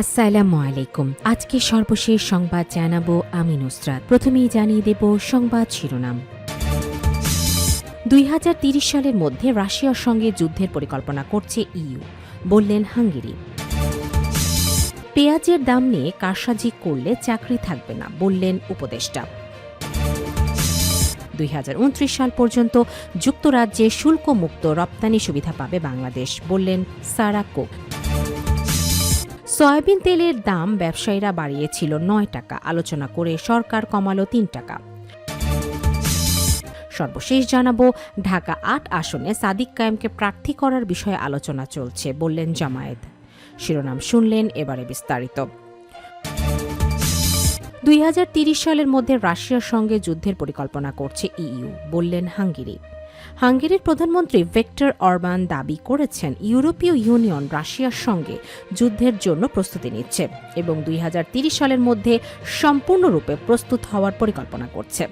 আসসালামু আলাইকুম। আজকে সর্বশেষ সংবাদ জানাবো আমি নুসরাত। প্রথমেই জানিয়ে দেব সংবাদ শিরোনাম। 2030 সালের মধ্যে রাশিয়ার সঙ্গে যুদ্ধের পরিকল্পনা করছে ইইউ, বললেন হাঙ্গেরি। পেঁয়াজের দাম নিয়ে কারসাজি করলে চাকরি থাকবে না, বললেন উপদেষ্টা। 2029 সাল পর্যন্ত যুক্তরাজ্যে শুল্কমুক্ত রপ্তানি সুবিধা পাবে বাংলাদেশ, বললেন সারা কুক। সয়াবিন তেলের দাম ব্যবসায়ীরা বাড়িয়েছিল 9 টাকা, আলোচনা করে সরকার কমালো 3 টাকা। সর্বশেষ জানাবো, ঢাকা 8 আসনে সাদিক কায়েমকে প্রার্থী করার বিষয়ে আলোচনা চলছে, বললেন জামায়াত। শিরোনাম শুনলেন, এবারে বিস্তারিত। 2030 সালের মধ্যে রাশিয়ার সঙ্গে যুদ্ধের পরিকল্পনা করছে ইইউ, বললেন হাঙ্গেরি। হাঙ্গেরির প্রধানমন্ত্রী ভিক্টর অরবান দাবি করেছেন ইউরোপীয় ইউনিয়ন রাশিয়ার সঙ্গে যুদ্ধের জন্য প্রস্তুতি নিচ্ছে এবং 2030 সালের মধ্যে সম্পূর্ণরূপে প্রস্তুত হওয়ার পরিকল্পনা করছে।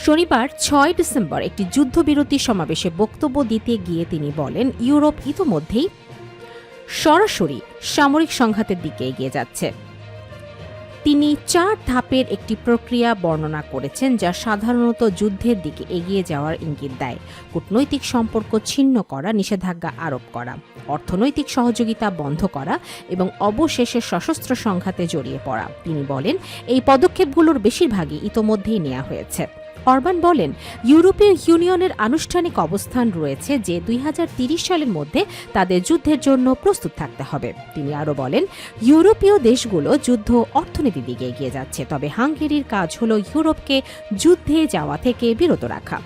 শনিবার 6 ডিসেম্বর একটি যুদ্ধবিরতি সমাবেশে বক্তব্য দিতে গিয়ে তিনি বলেন, ইউরোপ ইতোমধ্যেই সরাসরি সামরিক সংঘাতের দিকে এগিয়ে যাচ্ছে। তিনি 4 ধাপের একটি প্রক্রিয়া বর্ণনা করেছেন যা সাধারণত যুদ্ধের দিকে এগিয়ে যাওয়ার ইঙ্গিত দেয়: কূটনৈতিক সম্পর্ক ছিন্ন করা, নিষেধাজ্ঞা আরোপ করা, অর্থনৈতিক সহযোগিতা বন্ধ করা এবং অবশেষে সশস্ত্র সংঘাতে জড়িয়ে পড়া। তিনি বলেন, এই পদক্ষেপগুলোর বেশিরভাগই ইতোমধ্যেই নেওয়া হয়েছে। অরবান বলেন, ইউরোপীয় ইউনিয়নের আনুষ্ঠানিক অবস্থান রয়েছে যে 2030 সালের মধ্যে তাদের যুদ্ধের জন্য প্রস্তুত থাকতে হবে। তিনি আরও বলেন, ইউরোপীয় দেশগুলো যুদ্ধ অর্থনীতির দিকে এগিয়ে যাচ্ছে, তবে হাঙ্গেরির কাজ হল ইউরোপকে যুদ্ধে যাওয়া থেকে বিরত রাখা।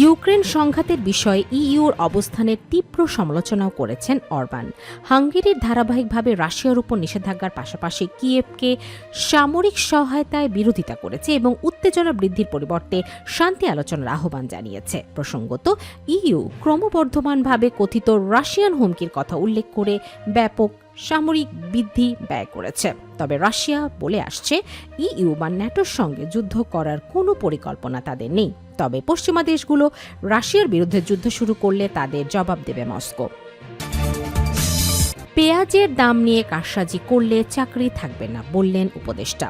ইউক্রেন সংঘাতের বিষয়ে ইইউর অবস্থানের তীব্র সমালোচনাও করেছেন অরবান। হাঙ্গেরির ধারাবাহিকভাবে রাশিয়ার উপর নিষেধাজ্ঞার পাশাপাশি কিয়েভকে সামরিক সহায়তায় বিরোধিতা করেছে এবং উত্তেজনা বৃদ্ধির পরিবর্তে শান্তি আলোচনার আহ্বান জানিয়েছে। প্রসঙ্গত, ইইউ ক্রমবর্ধমানভাবে কথিত রাশিয়ান হুমকির কথা উল্লেখ করে ব্যাপক সামরিক বৃদ্ধি ব্যয় করেছে। তবে রাশিয়া বলে আসছে, ইইউ বা ন্যাটোর সঙ্গে যুদ্ধ করার কোনো পরিকল্পনা তাদের নেই। তবে পশ্চিমা দেশগুলো রাশিয়ার বিরুদ্ধে যুদ্ধ শুরু করলে তাদের জবাব দেবে মস্কো। পেঁয়াজের দাম নিয়ে কারসাজি করলে চাকরি থাকবে না, বললেন উপদেষ্টা।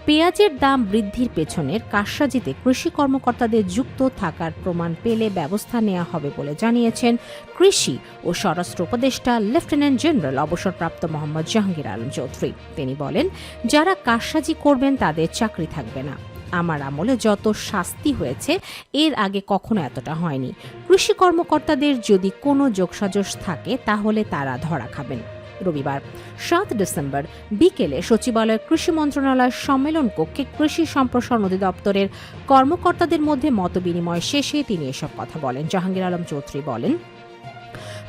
পেঁয়াজের দাম বৃদ্ধির পেছনের কারসাজিতে কৃষি কর্মকর্তাদের যুক্ত থাকার প্রমাণ পেলে ব্যবস্থা নেওয়া হবে বলে জানিয়েছেন কৃষি ও স্বরাষ্ট্র উপদেষ্টা লেফটেন্যান্ট জেনারেল অবসরপ্রাপ্ত মোহাম্মদ জাহাঙ্গীর আলম চৌধুরী। তিনি বলেন, যারা কারসাজি করবেন তাদের চাকরি থাকবে না। আমার আমলে যত শাস্তি হয়েছে এর আগে কখনো এতটা হয়নি। কৃষি কর্মকর্তাদের যদি কোনো যোগসাজশ থাকে তাহলে তারা ধরা খাবেন। রবিবার 7 ডিসেম্বর বিকেলে সচিবালয় কৃষি মন্ত্রণালয়ের সম্মেলন কক্ষে কৃষি সম্প্রসারণ অধিদপ্তরের কর্মকর্তাদের মধ্যে মতবিনিময় শেষে তিনি এসব কথা বলেন। জাহাঙ্গীর আলম চৌধুরী বলেন,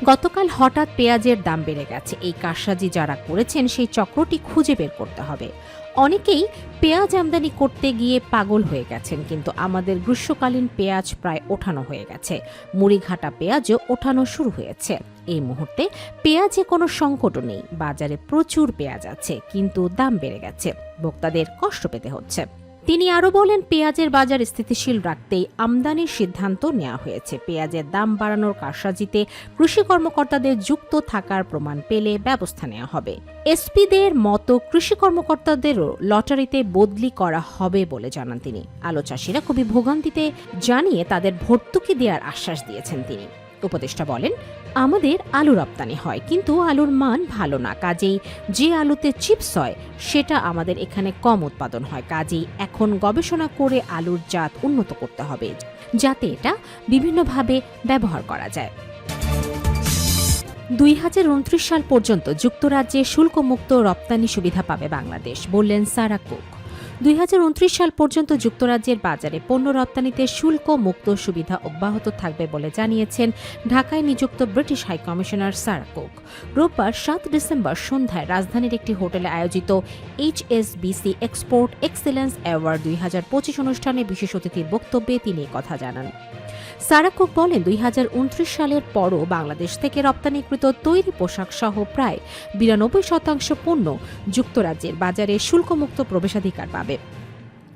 গতকাল হঠাৎ পেঁয়াজের দাম বেড়ে গেছে। এই কারসাজি যারা করেছেন সেই চক্রটি খুঁজে বের করতে হবে। অনেকেই পেঁয়াজ আমদানি করতে গিয়ে পাগল হয়ে গেছেন, কিন্তু আমাদের গ্রীষ্মকালীন পেঁয়াজ প্রায় ওঠানো হয়ে গেছে। মুড়িঘাটা পেঁয়াজও ওঠানো শুরু হয়েছে। এই মুহূর্তে পেঁয়াজে কোনো সংকটও নেই। বাজারে প্রচুর পেঁয়াজ আছে, কিন্তু দাম বেড়ে গেছে। ভোক্তাদের কষ্ট পেতে হচ্ছে। তিনি আরও বলেন, পেঁয়াজের বাজার স্থিতিশীল রাখতেই আমদানির সিদ্ধান্ত নেওয়া হয়েছে। পেঁয়াজের দাম বাড়ানোর কারসাজিতে কৃষি কর্মকর্তাদের যুক্ত থাকার প্রমাণ পেলে ব্যবস্থা নেওয়া হবে। এসপিদের মতো কৃষি কর্মকর্তাদেরও লটারিতে বদলি করা হবে বলে জানান তিনি। আলু চাষিরা খুবই ভোগান্তিতে জানিয়ে তাদের ভর্তুকি দেওয়ার আশ্বাস দিয়েছেন তিনি। উপদেষ্টা বলেন, আমাদের আলু রপ্তানি হয়, কিন্তু আলুর মান ভালো না। কাজেই যে আলুতে চিপস হয় সেটা আমাদের এখানে কম উৎপাদন হয়। কাজেই এখন গবেষণা করে আলুর জাত উন্নত করতে হবে, যাতে এটা বিভিন্নভাবে ব্যবহার করা যায়। 2029 সাল পর্যন্ত যুক্তরাজ্যে শুল্কমুক্ত রপ্তানি সুবিধা পাবে বাংলাদেশ, বললেন সারা কুক। 2029 সাল পর্যন্ত যুক্তরাজ্যের বাজারে পণ্য রপ্তানিতে শুল্ক মুক্ত সুবিধা অব্যাহত থাকবে বলে জানিয়েছেন ঢাকায় নিযুক্ত ব্রিটিশ হাইকমিশনার সারা কুক। রোববার 7 ডিসেম্বর সন্ধ্যায় রাজধানীর একটি হোটেলে আয়োজিত HSBC এক্সপোর্ট এক্সেলেন্স অ্যাওয়ার্ড 2025 অনুষ্ঠানে বিশেষ অতিথির বক্তব্যে তিনি কথা জানান। সারা কুক বলেন, 2029 সালের পরও বাংলাদেশ থেকে রপ্তানিকৃত তৈরি পোশাক সহ প্রায় 92% পণ্য যুক্তরাজ্যের বাজারে শুল্কমুক্ত প্রবেশাধিকার পাবে।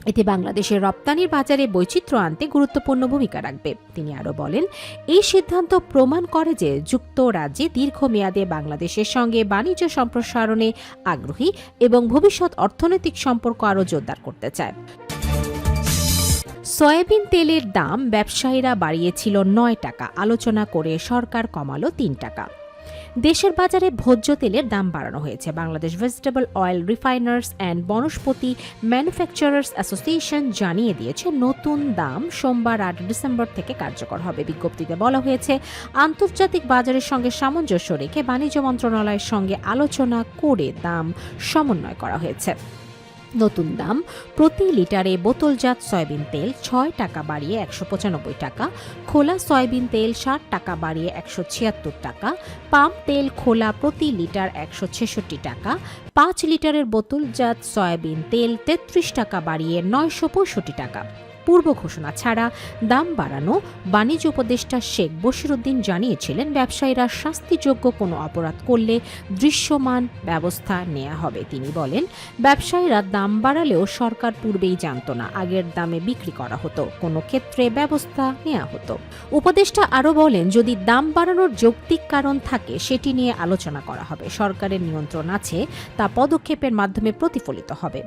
এতে বাংলাদেশের রপ্তানির বাজারে বৈচিত্র্য আনতে গুরুত্বপূর্ণ ভূমিকা রাখবে। তিনি আরও বলেন, এই সিদ্ধান্ত প্রমাণ করে যে যুক্তরাজ্যে দীর্ঘমেয়াদে বাংলাদেশের সঙ্গে বাণিজ্য সম্প্রসারণে আগ্রহী এবং ভবিষ্যৎ অর্থনৈতিক সম্পর্ক আরও জোরদার করতে চায়। সয়াবিন তেলের দাম ব্যবসায়ীরা বাড়িয়েছিল ৯ টাকা, আলোচনা করে সরকার কমালো ৩ টাকা। দেশের বাজারে ভোজ্য তেলের দাম বাড়ানো হয়েছে। Bangladesh vegetable oil refiners and Vanaspati manufacturers association জানিয়ে দিয়েছে, নতুন দাম সোমবার ৮ ডিসেম্বর থেকে কার্যকর হবে। বিজ্ঞপ্তিতে বলা হয়েছে, আন্তর্জাতিক বাজারের সঙ্গে সামঞ্জস্য রেখে বাণিজ্য মন্ত্রণালয়ের সঙ্গে আলোচনা করে দাম সমন্বয় করা হয়েছে। নতুন দাম প্রতি লিটারে বোতলজাত সয়াবিন তেল ৬ টাকা বাড়িয়ে ১৯৫ টাকা, খোলা সয়াবিন তেল ৬০ টাকা বাড়িয়ে ১৭৬ টাকা, পাম তেল খোলা প্রতি লিটার ১৬৬ টাকা, ৫ লিটারের বোতলজাত সয়াবিন তেল ৩৩ টাকা বাড়িয়ে ৯৬৫ টাকা। পূর্ব ঘোষণা ছাড়া দাম বাড়ানো বাণিজ্য উপদেষ্টা শেখ বশিরউদ্দিন জানিয়েছিলেন, ব্যবসায়ীরা শাস্তিযোগ্য কোনো অপরাধ করলে দৃশ্যমান ব্যবস্থা নেওয়া হবে। তিনি বলেন, ব্যবসায়ীরা দাম বাড়ালেও সরকার পূর্বেই জানত না, আগের দামে বিক্রি করা হতো, কোনো ক্ষেত্রে ব্যবস্থা নেওয়া হতো। উপদেষ্টা আরও বলেন, যদি দাম বাড়ানোর যৌক্তিক কারণ থাকে সেটি নিয়ে আলোচনা করা হবে। সরকারের নিয়ন্ত্রণ আছে, তা পদক্ষেপের মাধ্যমে প্রতিফলিত হবে।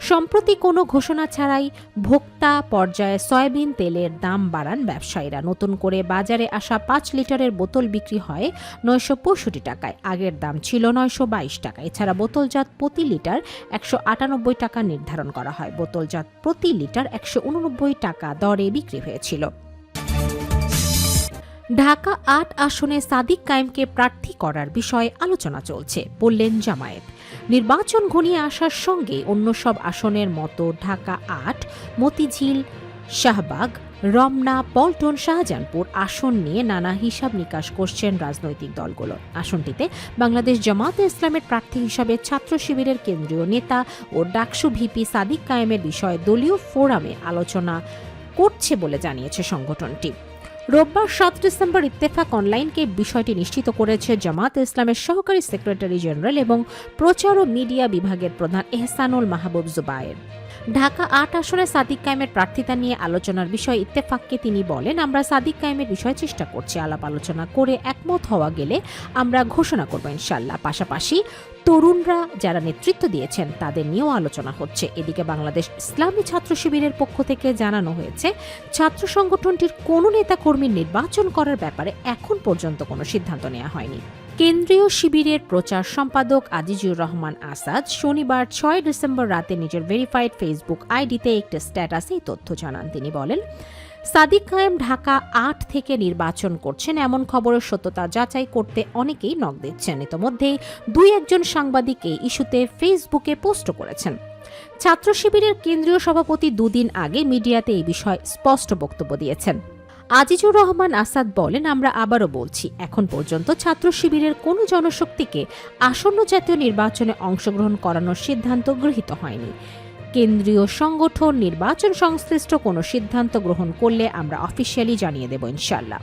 সম্প্রতি কোনো ঘোষণা ছাড়াই ভোক্তা পর্যায়ে সয়াবিন তেলের দাম বাড়ান ব্যবসায়ীরা। নতুন করে বাজারে আসা ৫ লিটারের বোতল বিক্রি হয় ৯৬৫ টাকায়, আগের দাম ছিল ৯২২ টাকা। এছাড়া বোতলজাত প্রতি লিটার ১৯৮ টাকা নির্ধারণ করা হয়। বোতলজাত প্রতি লিটার ১৮৯ টাকা দরে বিক্রি হয়েছিল। ঢাকা ৮ আসনে সাদিক কায়েমকে প্রার্থী করার বিষয়ে আলোচনা চলছে, বললেন জামায়াত। নির্বাচন ঘনিয়ে আসার সঙ্গে অন্য সব আসনের মতো ঢাকা ৮, মতিঝিল, শাহবাগ, রমনা, পল্টন, শাহজাহানপুর আসন নিয়ে নানা হিসাব নিকাশ করছেন রাজনৈতিক দলগুলো। আসনটিতে বাংলাদেশ জামায়াতে ইসলামের প্রার্থী হিসাবে ছাত্র শিবিরের কেন্দ্রীয় নেতা ও ডাকসু ভিপি সাদিক কায়েমের বিষয়ে দলীয় ফোরামে আলোচনা করছে বলে জানিয়েছে সংগঠনটি। রোববার ৭ ডিসেম্বর ইত্তেফাক অনলাইনকে বিষয়টি নিশ্চিত করেছে জামায়াতে ইসলামের সহকারী সেক্রেটারি জেনারেল এবং প্রচার ও মিডিয়া বিভাগের প্রধান এহসানুল মাহবুব জুবায়ের। ঢাকা ৮ আসনে সাদিক কায়েমের প্রার্থিতা নিয়ে আলোচনার বিষয়ে ইত্তেফাককে তিনি বলেন, আমরা সাদিক কায়েমের বিষয়ে চেষ্টা করছি, আলাপ আলোচনা করে একমত হওয়া গেলে আমরা ঘোষণা করব ইনশাআল্লাহ। পাশাপাশি তরুণরা যারা নেতৃত্ব দিয়েছেন তাদের নিয়েও আলোচনা হচ্ছে। এদিকে বাংলাদেশ ইসলামী ছাত্র শিবিরের পক্ষ থেকে জানানো হয়েছে, ছাত্র সংগঠনটির কোনো নেতাকর্মীর নির্বাচন করার ব্যাপারে এখন পর্যন্ত কোনো সিদ্ধান্ত নেওয়া হয়নি। কেন্দ্রীয় শিবিরের প্রচার সম্পাদক আজিজুর রহমান আসাদ শনিবার ৬ ডিসেম্বর রাতে নিজের ভেরিফাইড ফেসবুক আইডিতে একটি স্ট্যাটাসে এই তথ্য জানান। তিনি বলেন, সাদিক কায়েম ঢাকা ৮ থেকে নির্বাচন করছেন এমন খবরের সত্যতা যাচাই করতে অনেকেই নক দিচ্ছেন। ইতোমধ্যেই ২-১ সাংবাদিক এই ইস্যুতে ফেসবুকে পোস্ট করেছেন। ছাত্র শিবিরের কেন্দ্রীয় সভাপতি দুদিন আগে মিডিয়াতে এই বিষয়ে স্পষ্ট বক্তব্য দিয়েছেন। আজিজুর রহমান আসাদ বলেন, আমরা আবারও বলছি, এখন পর্যন্ত ছাত্র শিবিরের কোনো জনশক্তিকে আসন্ন জাতীয় নির্বাচনে অংশগ্রহণ করানোর সিদ্ধান্ত গৃহীত হয়নি। কেন্দ্রীয় সংগঠন নির্বাচন সংশ্লিষ্ট কোনো সিদ্ধান্ত গ্রহণ করলে আমরা অফিসিয়ালি জানিয়ে দেব ইনশাআল্লাহ।